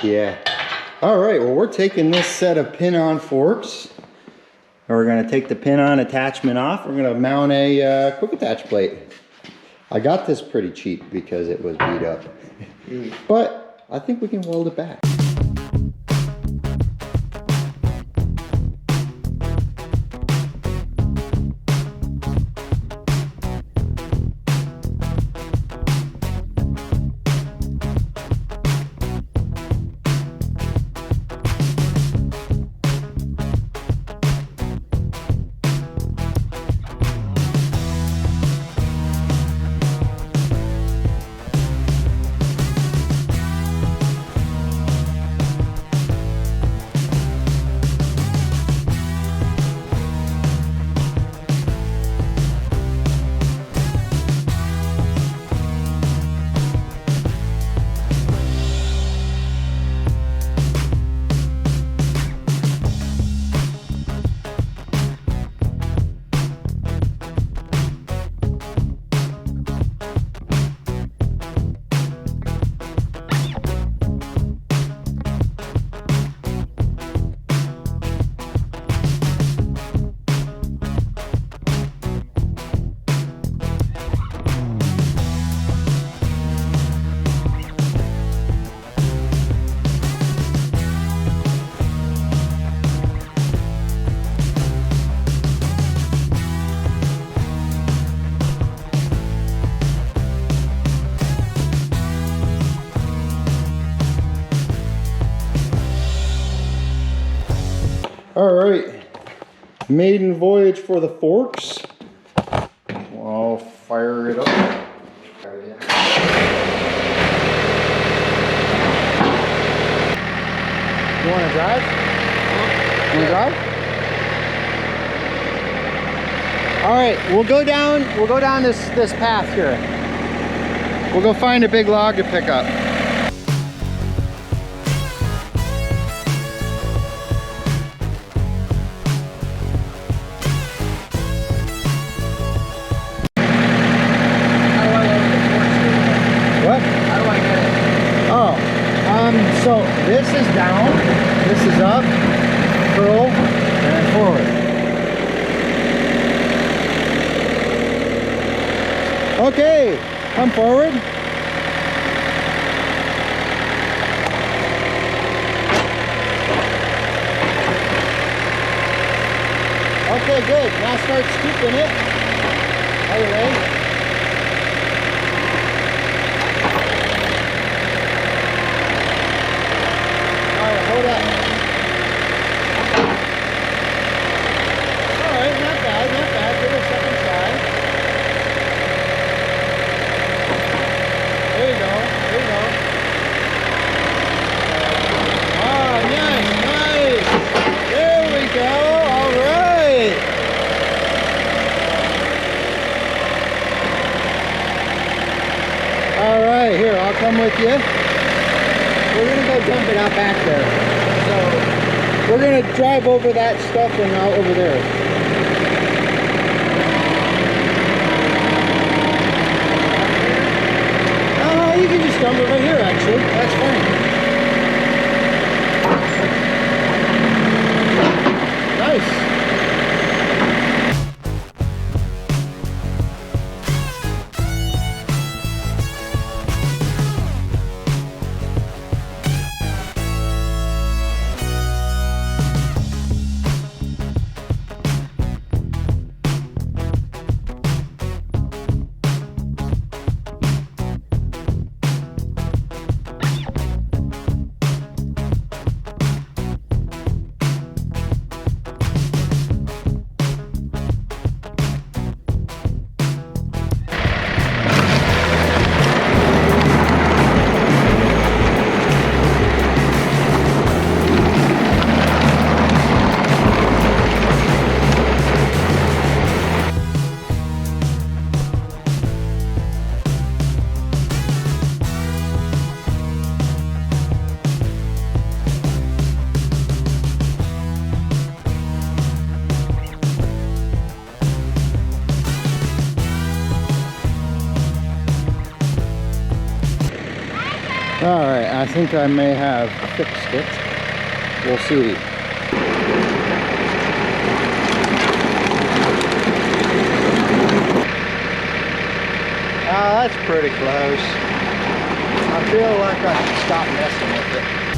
Yeah. All right, well, we're taking this set of pin-on forks, and we're gonna take the pin-on attachment off. We're gonna mount a quick attach plate. I got this pretty cheap because it was beat up, but I think we can weld it back. All right, maiden voyage for the forks. I'll fire it up. You want to drive? You want to drive? All right, we'll go down this path here. We'll go find a big log to pick up. So this is down, this is up, curl, and forward. Okay, come forward. Okay, good. Now start scooping it. Other way. Hold up. All right, not bad, not bad. Give it a second try. There you go, there you go. Oh, nice, nice. There we go, all right. All right, here, I'll come with you. We're gonna go dump it out back there. So we're gonna drive over that stuff and out over there. You can just dump it right here actually. That's fine. Nice. I think I may have fixed it. We'll see. Ah, that's pretty close. I feel like I should stop messing with it.